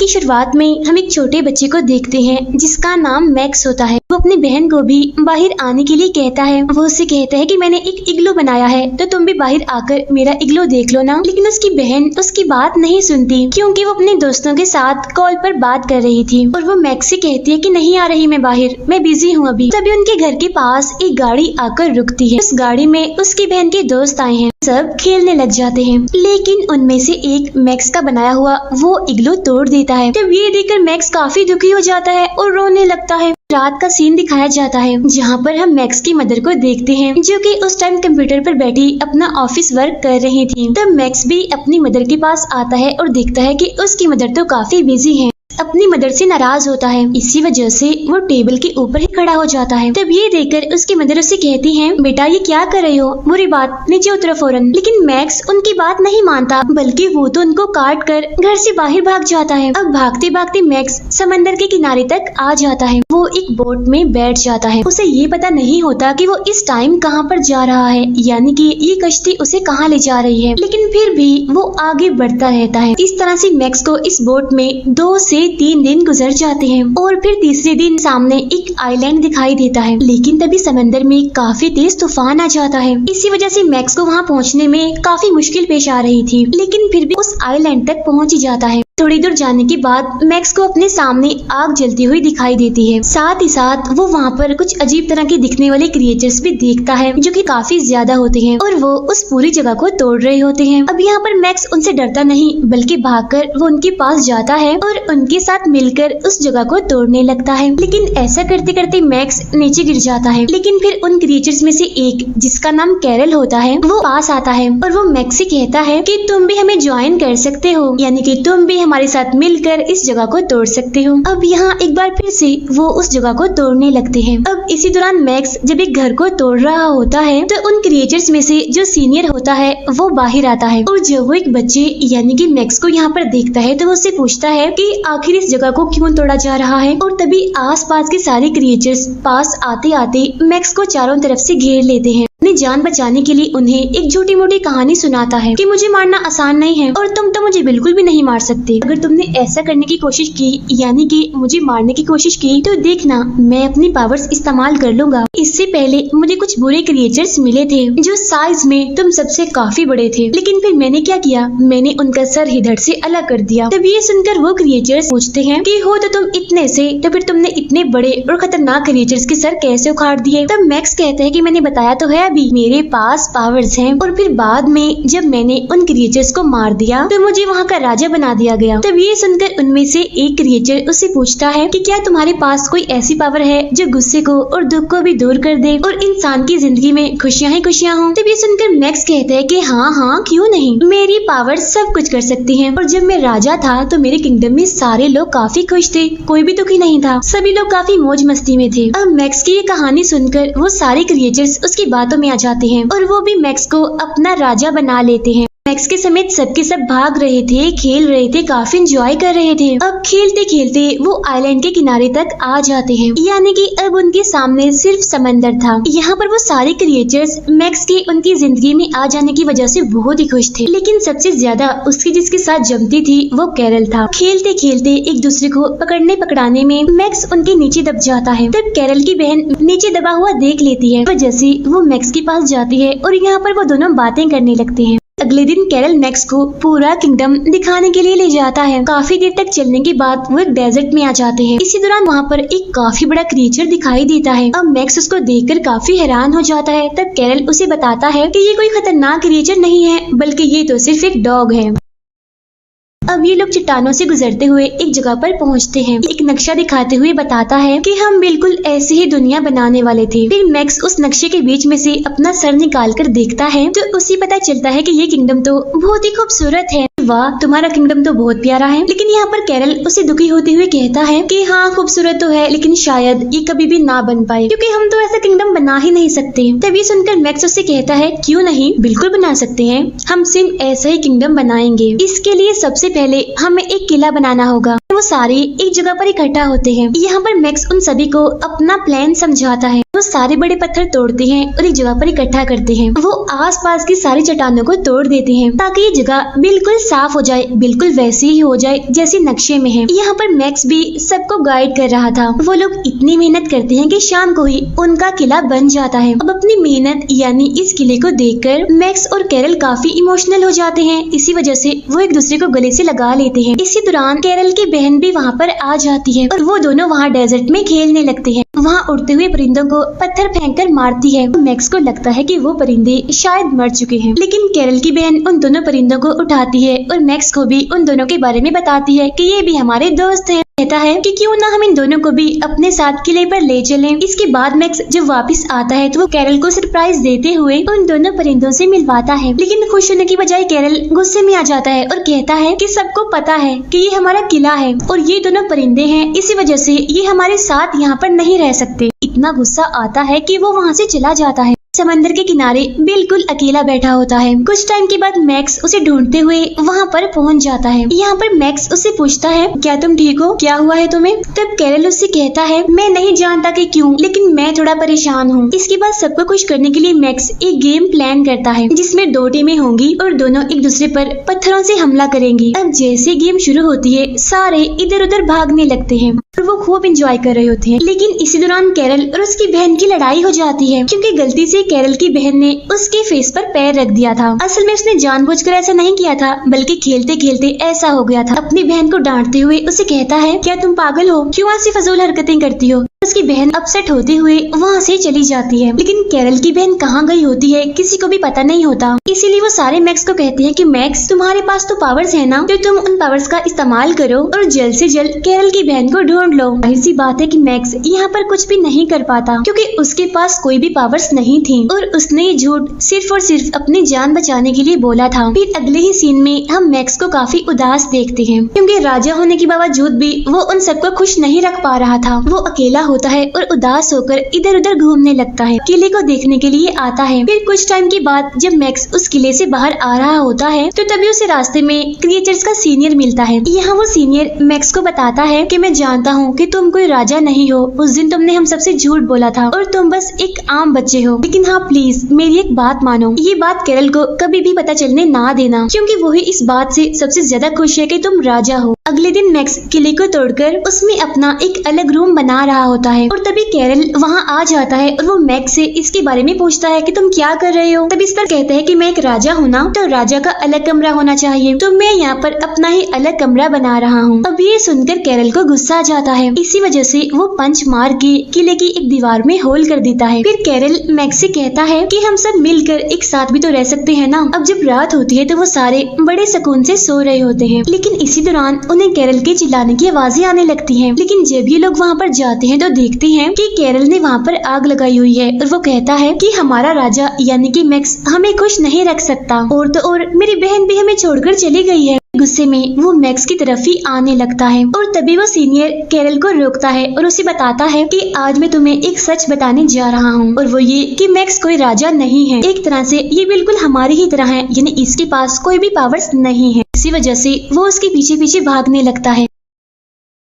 की शुरुआत में हम एक छोटे बच्चे को देखते हैं जिसका नाम मैक्स होता है। वो अपनी बहन को भी बाहर आने के लिए कहता है। वो उससे कहता है कि मैंने एक इग्लू बनाया है तो तुम भी बाहर आकर मेरा इग्लू देख लो ना। लेकिन उसकी बहन उसकी बात नहीं सुनती क्योंकि वो अपने दोस्तों के साथ कॉल पर बात कर रही थी और वो मैक्स से कहती है कि नहीं आ रही मैं बाहर, मैं बिजी हूँ अभी। तभी उनके घर के पास एक गाड़ी आकर रुकती है। उस गाड़ी में उसकी बहन के दोस्त आए हैं। सब खेलने लग जाते हैं लेकिन उनमें से एक मैक्स का बनाया हुआ वो इग्लू तोड़ देता है। तब ये देखकर मैक्स काफी दुखी हो जाता है और रोने लगता है। रात का सीन दिखाया जाता है जहाँ पर हम मैक्स की मदर को देखते हैं जो कि उस टाइम कंप्यूटर पर बैठी अपना ऑफिस वर्क कर रही थी। तब मैक्स भी अपनी मदर के पास आता है और देखता है कि उसकी मदर तो काफी बिजी है, अपनी मदर से नाराज होता है। इसी वजह से वो टेबल के ऊपर ही खड़ा हो जाता है। तब ये देखकर उसकी मदर उससे कहती है बेटा ये क्या कर रहे हो, बुरी बात, नीचे उतरो फौरन। लेकिन मैक्स उनकी बात नहीं मानता बल्कि वो तो उनको काट कर घर से बाहर भाग जाता है। अब भागते भागते मैक्स समंदर के किनारे तक आ जाता है। वो एक बोट में बैठ जाता है। उसे ये पता नहीं होता कि वो इस टाइम कहाँ पर जा रहा है, यानी कि ये कश्ती उसे कहाँ ले जा रही है। लेकिन फिर भी वो आगे बढ़ता रहता है। इस तरह से मैक्स को इस बोट में 2 से 3 दिन गुजर जाते हैं और फिर तीसरे दिन सामने एक आइलैंड दिखाई देता है। लेकिन तभी समंदर में काफी तेज तूफान आ जाता है। इसी वजह से मैक्स को वहाँ पहुँचने में काफी मुश्किल पेश आ रही थी, लेकिन फिर भी उस आइलैंड तक पहुँच ही जाता है। थोड़ी दूर जाने के बाद मैक्स को अपने सामने आग जलती हुई दिखाई देती है। साथ ही साथ वो वहाँ पर कुछ अजीब तरह के दिखने वाले क्रिएचर्स भी देखता है जो कि काफी ज्यादा होते हैं और वो उस पूरी जगह को तोड़ रहे होते हैं। अब यहाँ पर मैक्स उनसे डरता नहीं बल्कि भागकर वो उनके पास जाता है और उनके साथ मिलकर उस जगह को तोड़ने लगता है। लेकिन ऐसा करते करते मैक्स नीचे गिर जाता है। लेकिन फिर उन क्रिएचर्स में से एक जिसका नाम कैरल होता है वो पास आता है और वो मैक्स से कहता है कि तुम भी हमें ज्वाइन कर सकते हो, यानी कि तुम भी हमारे साथ मिलकर इस जगह को तोड़ सकते हो। अब यहाँ एक बार फिर से वो उस जगह को तोड़ने लगते हैं। अब इसी दौरान मैक्स जब एक घर को तोड़ रहा होता है तो उन क्रिएचर्स में से जो सीनियर होता है वो बाहर आता है और जब वो एक बच्चे यानी कि मैक्स को यहाँ पर देखता है तो वो उससे पूछता है कि आखिर इस जगह को क्यों तोड़ा जा रहा है। और तभी आसपास के सारे क्रिएचर्स पास आते आते मैक्स को चारों तरफ से घेर लेते हैं। अपनी जान बचाने के लिए उन्हें एक छोटी मोटी कहानी सुनाता है कि मुझे मारना आसान नहीं है और तुम तो मुझे बिल्कुल भी नहीं मार सकते। अगर तुमने ऐसा करने की कोशिश की यानी कि मुझे मारने की कोशिश की तो देखना मैं अपनी पावर्स इस्तेमाल कर लूंगा। इससे पहले मुझे कुछ बुरे क्रिएचर्स मिले थे जो साइज में तुम सबसे काफी बड़े थे, लेकिन फिर मैंने क्या किया, मैंने उनका सर ही धड़ से अलग कर दिया। तब ये सुनकर वो क्रिएचर्स पूछते हैं कि हो तो तुम इतने से, तो फिर तुमने इतने बड़े और खतरनाक क्रिएचर्स के सर कैसे उखाड़ दिए। तब मैक्स कहता है कि मैंने बताया तो है अभी, मेरे पास पावर्स हैं। और फिर बाद में जब मैंने उन क्रिएचर्स को मार दिया तो मुझे वहाँ का राजा बना दिया गया। तब ये सुनकर उनमें से एक क्रिएचर उससे पूछता है कि क्या तुम्हारे पास कोई ऐसी पावर है जो गुस्से को और दुख को भी दूर कर दे और इंसान की जिंदगी में खुशियाँ ही खुशियाँ हों। तब ये सुनकर मैक्स कहता है कि हाँ हाँ क्यों नहीं, मेरी पावर सब कुछ कर सकती है। और जब मैं राजा था तो मेरे किंगडम में सारे लोग काफी खुश थे, कोई भी दुखी नहीं था, सभी लोग काफी मौज मस्ती में थे। अब मैक्स की ये कहानी सुनकर वो सारे क्रिएचर्स उसकी बातों में आ जाते हैं और वो भी मैक्स को अपना राजा बना लेते हैं। मैक्स के समेत सबके सब भाग रहे थे, खेल रहे थे, काफी एंजॉय कर रहे थे। अब खेलते खेलते वो आइलैंड के किनारे तक आ जाते हैं, यानी कि अब उनके सामने सिर्फ समंदर था। यहाँ पर वो सारे क्रिएचर्स मैक्स के उनकी जिंदगी में आ जाने की वजह से बहुत ही खुश थे, लेकिन सबसे ज्यादा उसकी जिसके साथ जमती थी वो कैरल था। खेलते खेलते एक दूसरे को पकड़ने पकड़ाने में मैक्स उनके नीचे दब जाता है। तब कैरल की बहन नीचे दबा हुआ देख लेती है, वजह से वो मैक्स के पास जाती है और यहाँ पर वो दोनों बातें करने लगते हैं। अगले दिन कैरल मैक्स को पूरा किंगडम दिखाने के लिए ले जाता है। काफी देर तक चलने के बाद वो एक डेजर्ट में आ जाते हैं। इसी दौरान वहाँ पर एक काफी बड़ा क्रिएचर दिखाई देता है। अब मैक्स उसको देखकर काफी हैरान हो जाता है। तब कैरल उसे बताता है कि ये कोई खतरनाक क्रिएचर नहीं है बल्कि ये तो सिर्फ एक डॉग है। अब ये लोग चट्टानों से गुजरते हुए एक जगह पर पहुंचते हैं। एक नक्शा दिखाते हुए बताता है कि हम बिल्कुल ऐसे ही दुनिया बनाने वाले थे। फिर मैक्स उस नक्शे के बीच में से अपना सर निकाल कर देखता है तो उसे पता चलता है कि ये किंगडम तो बहुत ही खूबसूरत है। वाह, तुम्हारा किंगडम तो बहुत प्यारा है। लेकिन यहाँ पर कैरल उसे दुखी होते हुए कहता है कि हाँ खूबसूरत तो है, लेकिन शायद ये कभी भी ना बन पाए क्योंकि हम तो ऐसा किंगडम बना ही नहीं सकते। तभी सुनकर मैक्स उससे कहता है क्यों नहीं, बिल्कुल बना सकते हैं, हम सिर्फ ऐसा ही किंगडम बनाएंगे। इसके लिए सबसे पहले हमें एक किला बनाना होगा। वो सारे एक जगह पर इकट्ठा होते हैं। यहाँ पर मैक्स उन सभी को अपना प्लान समझाता है। वो सारे बड़े पत्थर तोड़ते हैं और एक जगह पर इकट्ठा करते हैं। वो आसपास की सारी चट्टानों को तोड़ देते हैं ताकि ये जगह बिल्कुल साफ हो जाए, बिल्कुल वैसी ही हो जाए जैसे नक्शे में है। यहाँ पर मैक्स भी सबको गाइड कर रहा था। वो लोग इतनी मेहनत करते हैं कि शाम को ही उनका किला बन जाता है। अब अपनी मेहनत यानी इस किले को देखकर मैक्स और कैरल काफी इमोशनल हो जाते हैं। इसी वजह से वो एक दूसरे को गले से लगा लेते हैं। इसी दौरान कैरल की बहन भी वहाँ पर आ जाती है और वो दोनों वहाँ डेजर्ट में खेलने लगते हैं। वहाँ उड़ते हुए परिंदों को पत्थर फेंककर मारती है। मैक्स को लगता है कि वो परिंदे शायद मर चुके हैं, लेकिन कैरल की बहन उन दोनों परिंदों को उठाती है और मैक्स को भी उन दोनों के बारे में बताती है कि ये भी हमारे दोस्त हैं। कहता है कि क्यों ना हम इन दोनों को भी अपने साथ किले पर ले चलें। इसके बाद मैक्स जब वापस आता है तो वो कैरल को सरप्राइज देते हुए उन दोनों परिंदों से मिलवाता है, लेकिन खुश होने की बजाय कैरल गुस्से में आ जाता है और कहता है कि सबको पता है कि ये हमारा किला है और ये दोनों परिंदे हैं, इसी वजह से ये हमारे साथ यहाँ पर नहीं रह सकते। इतना गुस्सा आता है कि वो वहाँ से चला जाता है। समंदर के किनारे बिल्कुल अकेला बैठा होता है। कुछ टाइम के बाद मैक्स उसे ढूंढते हुए वहाँ पर पहुँच जाता है। यहाँ पर मैक्स उससे पूछता है, क्या तुम ठीक हो, क्या हुआ है तुम्हें? तब कैरल उससे कहता है, मैं नहीं जानता कि क्यों, लेकिन मैं थोड़ा परेशान हूँ। इसके बाद सबको खुश करने के लिए मैक्स एक गेम प्लान करता है जिसमें 2 टीमें होंगी और दोनों एक दूसरे पर पत्थरों से हमला करेंगी। अब जैसे गेम शुरू होती है सारे इधर उधर भागने लगते हैं और वो खूब एंजॉय कर रहे होते हैं, लेकिन इसी दौरान कैरल और उसकी बहन की लड़ाई हो जाती है क्योंकि गलती से कैरल की बहन ने उसके फेस पर पैर रख दिया था। असल में उसने जानबूझकर ऐसा नहीं किया था, बल्कि खेलते खेलते ऐसा हो गया था। अपनी बहन को डांटते हुए उसे कहता है, क्या तुम पागल हो, क्यों ऐसी फजूल हरकतें करती हो? उसकी बहन अपसेट होते हुए वहाँ से चली जाती है, लेकिन कैरल की बहन कहाँ गई होती है किसी को भी पता नहीं होता। इसीलिए वो सारे मैक्स को कहते हैं कि मैक्स, तुम्हारे पास तो पावर्स है ना, तो तुम उन पावर्स का इस्तेमाल करो और जल्द से जल्द कैरल की बहन को ढूंढ लो। जाहिर सी बात है कि मैक्स यहाँ पर कुछ भी नहीं कर पाता क्योंकि उसके पास कोई भी पावर्स नहीं थी और उसने ये झूठ सिर्फ और सिर्फ अपनी जान बचाने के लिए बोला था। फिर अगले ही सीन में हम मैक्स को काफी उदास देखते हैं क्योंकि राजा होने के बावजूद भी वो उन सबको खुश नहीं रख पा रहा था। वो अकेला होता है और उदास होकर इधर उधर घूमने लगता है। किले को देखने के लिए आता है। फिर कुछ टाइम के बाद जब मैक्स उस किले से बाहर आ रहा होता है तो तभी उसे रास्ते में क्रिएचर्स का सीनियर मिलता है। यहाँ वो सीनियर मैक्स को बताता है कि मैं जानता हूँ कि तुम कोई राजा नहीं हो, उस दिन तुमने हम सबसे झूठ बोला था और तुम बस एक आम बच्चे हो, लेकिन हाँ प्लीज मेरी एक बात मानो, ये बात कैरल को कभी भी पता चलने ना देना क्योंकि वही इस बात से सबसे ज्यादा खुश है कि तुम राजा हो। अगले दिन मैक्स किले को तोड़कर उसमें अपना एक अलग रूम बना रहा होता है और तभी कैरल वहाँ आ जाता है और वो मैक्स से इसके बारे में पूछता है कि तुम क्या कर रहे हो। तब इस पर कहता है कि मैं एक राजा हूँ ना, तो राजा का अलग कमरा होना चाहिए, तो मैं यहाँ पर अपना ही अलग कमरा बना रहा हूँ। अब ये सुनकर कैरल को गुस्सा आ जाता है। इसी वजह से वो पंच मार के किले की एक दीवार में होल कर देता है। फिर कैरल मैक्स से कहता है कि हम सब मिलकर एक साथ भी तो रह सकते हैं ना। अब जब रात होती है तो वो सारे बड़े सुकून से सो रहे होते हैं, लेकिन इसी दौरान उन्हें कैरल के चिल्लाने की आवाजें आने लगती हैं। लेकिन जब ये लोग वहाँ पर जाते हैं तो देखते हैं कि कैरल ने वहाँ पर आग लगाई हुई है और वो कहता है कि हमारा राजा यानी कि मैक्स हमें खुश नहीं रख सकता, और तो और मेरी बहन भी हमें छोड़कर चली गई है। गुस्से में वो मैक्स की तरफ ही आने लगता है और तभी वो सीनियर कैरल को रोकता है और उसे बताता है कि आज मैं तुम्हें एक सच बताने जा रहा हूँ, और वो ये कि मैक्स कोई राजा नहीं है। एक तरह से ये बिल्कुल हमारी ही तरह है, यानी इसके पास कोई भी पावर्स नहीं है। इसी वजह से वो उसके पीछे पीछे भागने लगता है।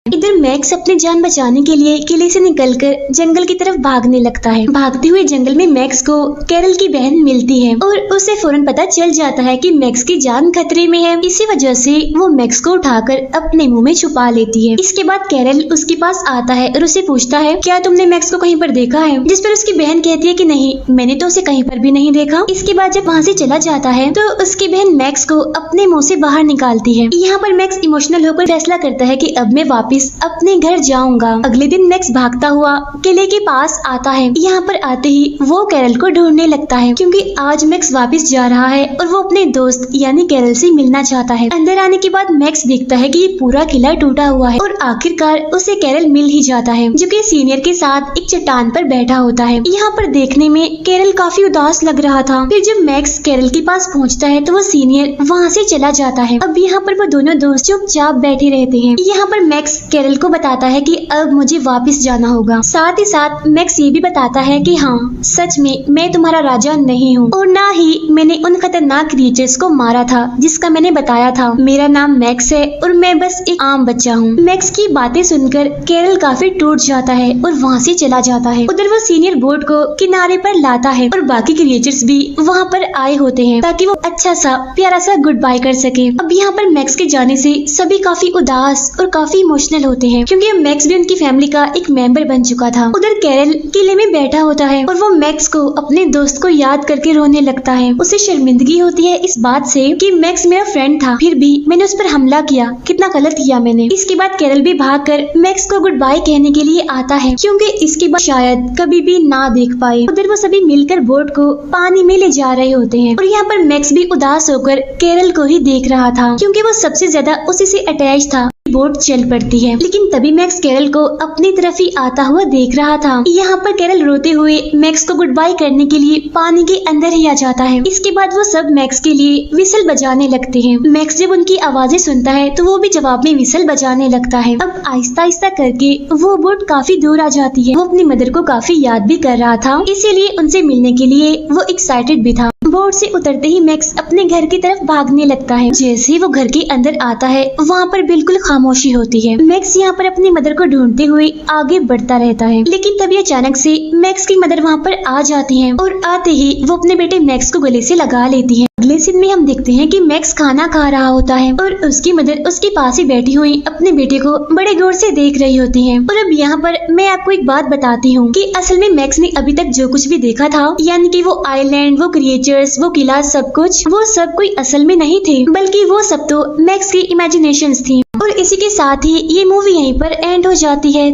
इधर मैक्स अपनी जान बचाने के लिए किले से निकलकर जंगल की तरफ भागने लगता है। भागते हुए जंगल में मैक्स को कैरल की बहन मिलती है और उसे फौरन पता चल जाता है कि मैक्स की जान खतरे में है। इसी वजह से वो मैक्स को उठाकर अपने मुंह में छुपा लेती है। इसके बाद कैरल उसके पास आता है और उसे पूछता है, क्या तुमने मैक्स को कहीं पर देखा है? जिस पर उसकी बहन कहती है कि नहीं, मैंने तो उसे कहीं पर भी नहीं देखा। इसके बाद जब वहाँ से चला जाता है तो उसकी बहन मैक्स को अपने मुंह से बाहर निकालती है। यहाँ पर मैक्स इमोशनल होकर फैसला करता है कि अब मैं वापिस अपने घर जाऊंगा। अगले दिन मैक्स भागता हुआ किले के पास आता है। यहाँ पर आते ही वो कैरल को ढूंढने लगता है क्योंकि आज मैक्स वापस जा रहा है और वो अपने दोस्त यानी कैरल से मिलना चाहता है। अंदर आने के बाद मैक्स देखता है कि ये पूरा किला टूटा हुआ है और आखिरकार उसे कैरल मिल ही जाता है, जो कि सीनियर के साथ एक चट्टान पर बैठा होता है। यहाँ पर देखने में कैरल काफी उदास लग रहा था। फिर जब मैक्स कैरल के पास पहुँचता है तो वो सीनियर वहाँ से चला जाता है। अब यहाँ पर वो दोनों दोस्त चुपचाप बैठे रहते हैं। यहाँ पर मैक्स कैरल को बताता है कि अब मुझे वापस जाना होगा। साथ ही साथ मैक्स ये भी बताता है कि हाँ, सच में मैं तुम्हारा राजा नहीं हूँ और ना ही मैंने उन खतरनाक क्रिएचर्स को मारा था जिसका मैंने बताया था। मेरा नाम मैक्स है और मैं बस एक आम बच्चा हूँ। मैक्स की बातें सुनकर कैरल काफी टूट जाता है और वहाँ से चला जाता है। उधर वो सीनियर बोर्ड को किनारे पर लाता है और बाकी क्रिएचर्स भी वहाँ पर आए होते हैं ताकि वो अच्छा सा प्यारा सा गुड बाय कर सके। अब यहाँ पर मैक्स के जाने से सभी काफी उदास और काफी इमोशनल होते हैं क्योंकि मैक्स भी उनकी फैमिली का एक मेंबर बन चुका था। उधर कैरल किले में बैठा होता है और वो मैक्स को अपने दोस्त को याद करके रोने लगता है। उसे शर्मिंदगी होती है इस बात से कि मैक्स मेरा फ्रेंड था, फिर भी मैंने उस पर हमला किया, कितना गलत किया मैंने। इसके बाद कैरल भी भागकर मैक्स को गुड बाय कहने के लिए आता है क्योंकि इसके बाद शायद कभी भी ना देख पाए। उधर वो सभी मिलकर बोट को पानी में ले जा रहे होते हैं और यहाँ पर मैक्स भी उदास होकर कैरल को ही देख रहा था क्योंकि वो सबसे ज्यादा उसी से अटैच था। बोट चल पड़ती है लेकिन तभी मैक्स कैरल को अपनी तरफ ही आता हुआ देख रहा था। यहाँ पर कैरल रोते हुए मैक्स को गुड बाय करने के लिए पानी के अंदर ही आ जाता है। इसके बाद वो सब मैक्स के लिए विसल बजाने लगते हैं। मैक्स जब उनकी आवाजें सुनता है तो वो भी जवाब में विसल बजाने लगता है। अब आहिस्ता आहिस्ता करके वो बोट काफी दूर आ जाती है। वो अपनी मदर को काफी याद भी कर रहा था, इसीलिए उनसे मिलने के लिए वो एक्साइटेड भी था। बोट से उतरते ही मैक्स अपने घर की तरफ भागने लगता है। जैसे ही वो घर के अंदर आता है वहाँ पर बिल्कुल खामोशी होती है। मैक्स यहाँ पर अपनी मदर को ढूंढते हुए आगे बढ़ता रहता है लेकिन तभी अचानक से मैक्स की मदर वहाँ पर आ जाती है और आते ही वो अपने बेटे मैक्स को गले से लगा लेती है। अगले सीन में हम देखते हैं कि मैक्स खाना खा रहा होता है और उसकी मदर उसके पास ही बैठी हुई अपने बेटे को बड़े गौर से देख रही होती है। और अब यहाँ पर मैं आपको एक बात बताती हूँ कि असल में मैक्स ने अभी तक जो कुछ भी देखा था, यानी कि वो आइलैंड, वो क्रिएचर्स, वो किला, सब कुछ, वो सब कोई असल में नहीं थे, बल्कि वो सब तो मैक्स की इमेजिनेशंस थी। और इसी के साथ ही ये मूवी यहीं पर एंड हो जाती है।